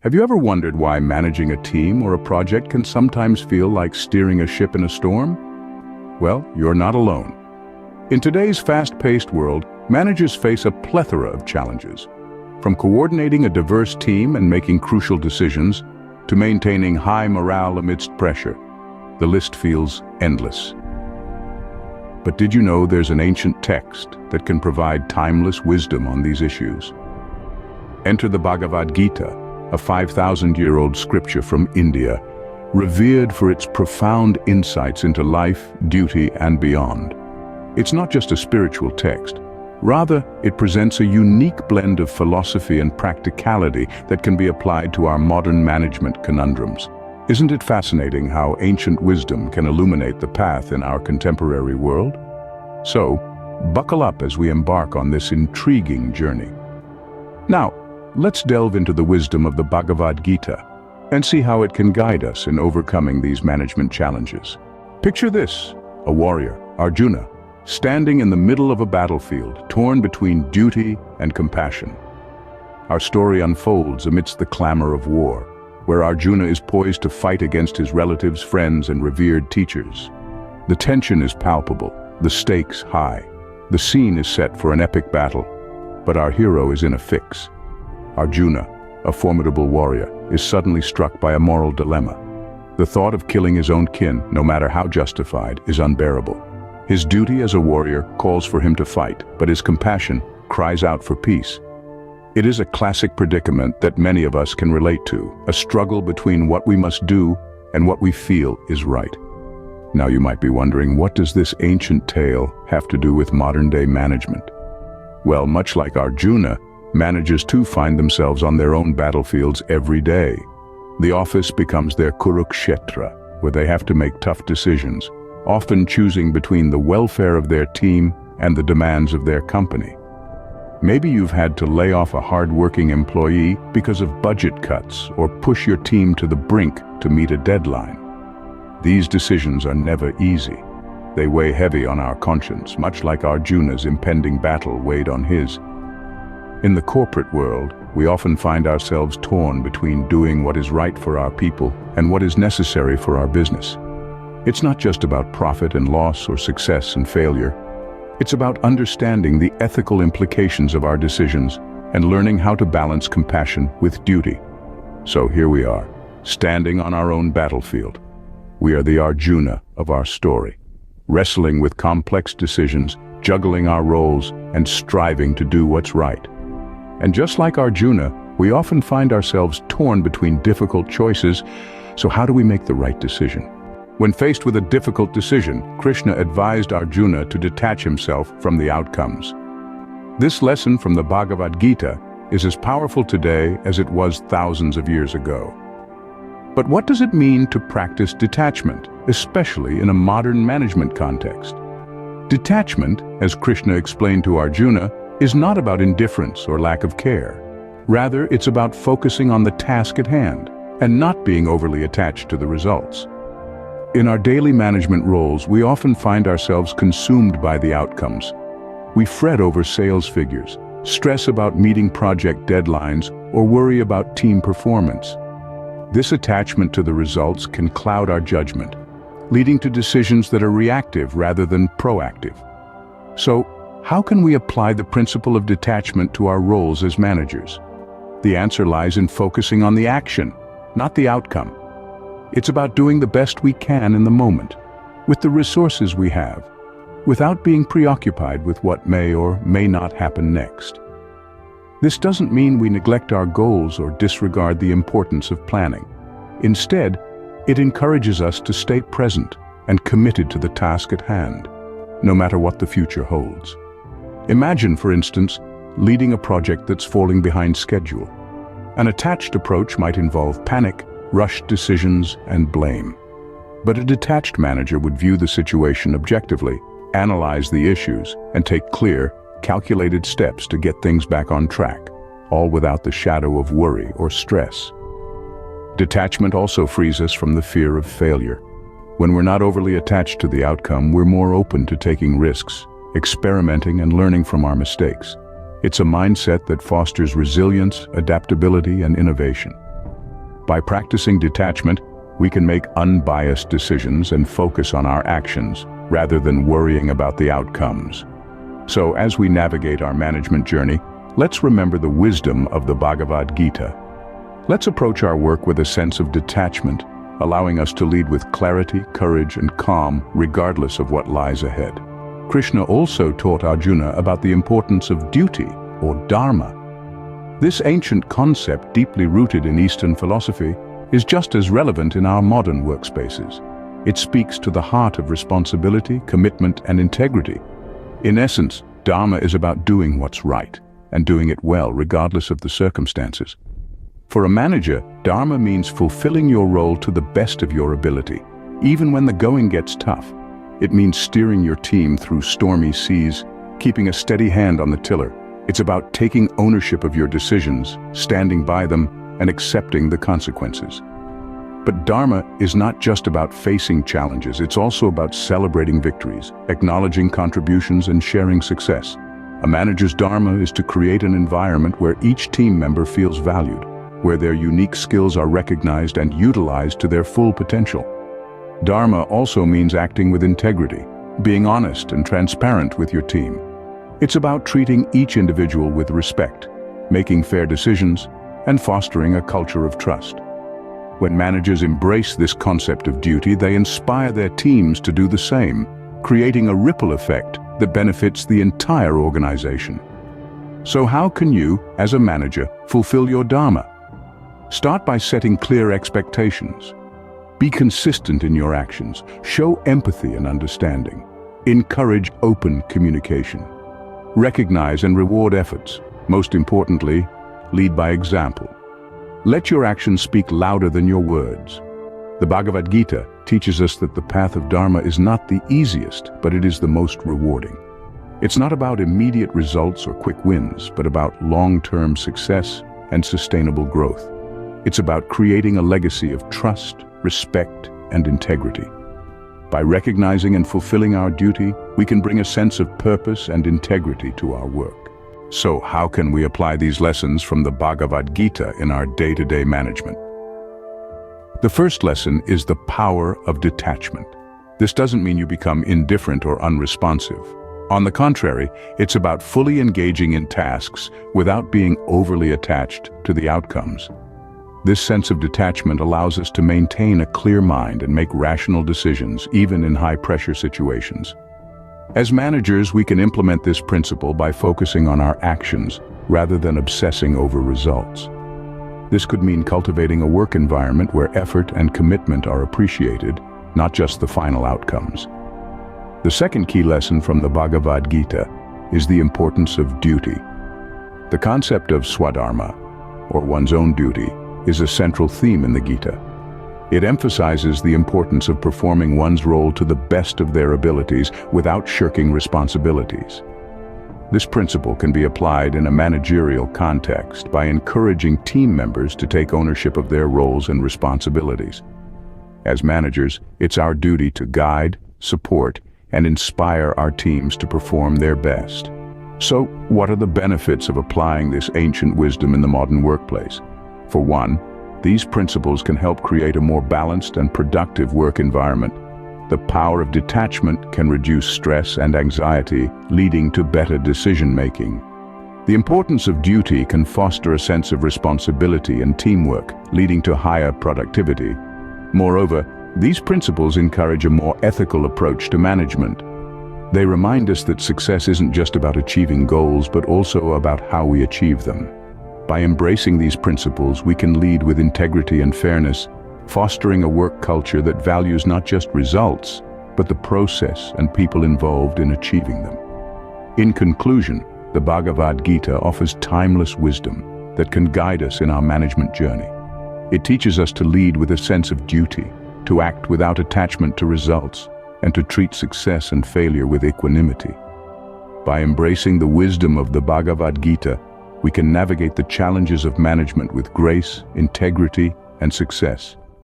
Have you ever wondered why managing a team or a project can sometimes feel like steering a ship in a storm? Well, you're not alone. In today's fast-paced world, managers face a plethora of challenges. From coordinating a diverse team and making crucial decisions, to maintaining high morale amidst pressure, the list feels endless. But did you know there's an ancient text that can provide timeless wisdom on these issues? Enter the Bhagavad Gita, a 5,000-year-old scripture from India, revered for its profound insights into life, duty, and beyond. It's not just a spiritual text. Rather, it presents a unique blend of philosophy and practicality that can be applied to our modern management conundrums. Isn't it fascinating how ancient wisdom can illuminate the path in our contemporary world? So, buckle up as we embark on this intriguing journey. Now, let's delve into the wisdom of the Bhagavad Gita and see how it can guide us in overcoming these management challenges. Picture this, a warrior, Arjuna, standing in the middle of a battlefield, torn between duty and compassion. Our story unfolds amidst the clamor of war, where Arjuna is poised to fight against his relatives, friends, and revered teachers. The tension is palpable, the stakes high. The scene is set for an epic battle, but our hero is in a fix. Arjuna, a formidable warrior, is suddenly struck by a moral dilemma. The thought of killing his own kin, no matter how justified, is unbearable. His duty as a warrior calls for him to fight, but his compassion cries out for peace. It is a classic predicament that many of us can relate to, a struggle between what we must do and what we feel is right. Now you might be wondering, what does this ancient tale have to do with modern-day management? Well, much like Arjuna, managers too find themselves on their own battlefields every day. The office becomes their Kurukshetra, where they have to make tough decisions, often choosing between the welfare of their team and the demands of their company. Maybe you've had to lay off a hard-working employee because of budget cuts or push your team to the brink to meet a deadline. These decisions are never easy. They weigh heavy on our conscience, much like Arjuna's impending battle weighed on his. In the corporate world, we often find ourselves torn between doing what is right for our people and what is necessary for our business. It's not just about profit and loss or success and failure. It's about understanding the ethical implications of our decisions and learning how to balance compassion with duty. So here we are, standing on our own battlefield. We are the Arjuna of our story, wrestling with complex decisions, juggling our roles, and striving to do what's right. And just like Arjuna, we often find ourselves torn between difficult choices. So how do we make the right decision? When faced with a difficult decision, Krishna advised Arjuna to detach himself from the outcomes. This lesson from the Bhagavad Gita is as powerful today as it was thousands of years ago. But what does it mean to practice detachment, especially in a modern management context? Detachment, as Krishna explained to Arjuna, is not about indifference or lack of care. Rather, it's about focusing on the task at hand and not being overly attached to the results. In our daily management roles, we often find ourselves consumed by the outcomes. We fret over sales figures, stress about meeting project deadlines, or worry about team performance. This attachment to the results can cloud our judgment, leading to decisions that are reactive rather than proactive. So, how can we apply the principle of detachment to our roles as managers? The answer lies in focusing on the action, not the outcome. It's about doing the best we can in the moment, with the resources we have, without being preoccupied with what may or may not happen next. This doesn't mean we neglect our goals or disregard the importance of planning. Instead, it encourages us to stay present and committed to the task at hand, no matter what the future holds. Imagine, for instance, leading a project that's falling behind schedule. An attached approach might involve panic, rushed decisions, and blame. But a detached manager would view the situation objectively, analyze the issues, and take clear, calculated steps to get things back on track, all without the shadow of worry or stress. Detachment also frees us from the fear of failure. When we're not overly attached to the outcome, we're more open to taking risks, experimenting, and learning from our mistakes. It's a mindset that fosters resilience, adaptability, and innovation. By practicing detachment, we can make unbiased decisions and focus on our actions, rather than worrying about the outcomes. So, as we navigate our management journey, let's remember the wisdom of the Bhagavad Gita. Let's approach our work with a sense of detachment, allowing us to lead with clarity, courage, and calm, regardless of what lies ahead. Krishna also taught Arjuna about the importance of duty, or dharma. This ancient concept, deeply rooted in Eastern philosophy, is just as relevant in our modern workspaces. It speaks to the heart of responsibility, commitment, and integrity. In essence, dharma is about doing what's right, and doing it well regardless of the circumstances. For a manager, dharma means fulfilling your role to the best of your ability, even when the going gets tough. It means steering your team through stormy seas, keeping a steady hand on the tiller. It's about taking ownership of your decisions, standing by them, and accepting the consequences. But dharma is not just about facing challenges, it's also about celebrating victories, acknowledging contributions, and sharing success. A manager's dharma is to create an environment where each team member feels valued, where their unique skills are recognized and utilized to their full potential. Dharma also means acting with integrity, being honest and transparent with your team. It's about treating each individual with respect, making fair decisions, and fostering a culture of trust. When managers embrace this concept of duty, they inspire their teams to do the same, creating a ripple effect that benefits the entire organization. So how can you, as a manager, fulfill your dharma? Start by setting clear expectations. Be consistent in your actions. Show empathy and understanding. Encourage open communication. Recognize and reward efforts. Most importantly, lead by example. Let your actions speak louder than your words. The Bhagavad Gita teaches us that the path of dharma is not the easiest, but it is the most rewarding. It's not about immediate results or quick wins, but about long-term success and sustainable growth. It's about creating a legacy of trust, respect, and integrity. By recognizing and fulfilling our duty, we can bring a sense of purpose and integrity to our work. So how can we apply these lessons from the Bhagavad Gita in our day-to-day management? The first lesson is the power of detachment. This doesn't mean you become indifferent or unresponsive. On the contrary, it's about fully engaging in tasks without being overly attached to the outcomes. This sense of detachment allows us to maintain a clear mind and make rational decisions, even in high-pressure situations. As managers, we can implement this principle by focusing on our actions rather than obsessing over results. This could mean cultivating a work environment where effort and commitment are appreciated, not just the final outcomes. The second key lesson from the Bhagavad Gita is the importance of duty. The concept of swadharma, or one's own duty, is a central theme in the Gita. It emphasizes the importance of performing one's role to the best of their abilities without shirking responsibilities. This principle can be applied in a managerial context by encouraging team members to take ownership of their roles and responsibilities. As managers, it's our duty to guide, support, and inspire our teams to perform their best. So, what are the benefits of applying this ancient wisdom in the modern workplace? For one, these principles can help create a more balanced and productive work environment. The power of detachment can reduce stress and anxiety, leading to better decision-making. The importance of duty can foster a sense of responsibility and teamwork, leading to higher productivity. Moreover, these principles encourage a more ethical approach to management. They remind us that success isn't just about achieving goals, but also about how we achieve them. By embracing these principles, we can lead with integrity and fairness, fostering a work culture that values not just results, but the process and people involved in achieving them. In conclusion, the Bhagavad Gita offers timeless wisdom that can guide us in our management journey. It teaches us to lead with a sense of duty, to act without attachment to results, and to treat success and failure with equanimity. By embracing the wisdom of the Bhagavad Gita, we can navigate the challenges of management with grace, integrity, and success.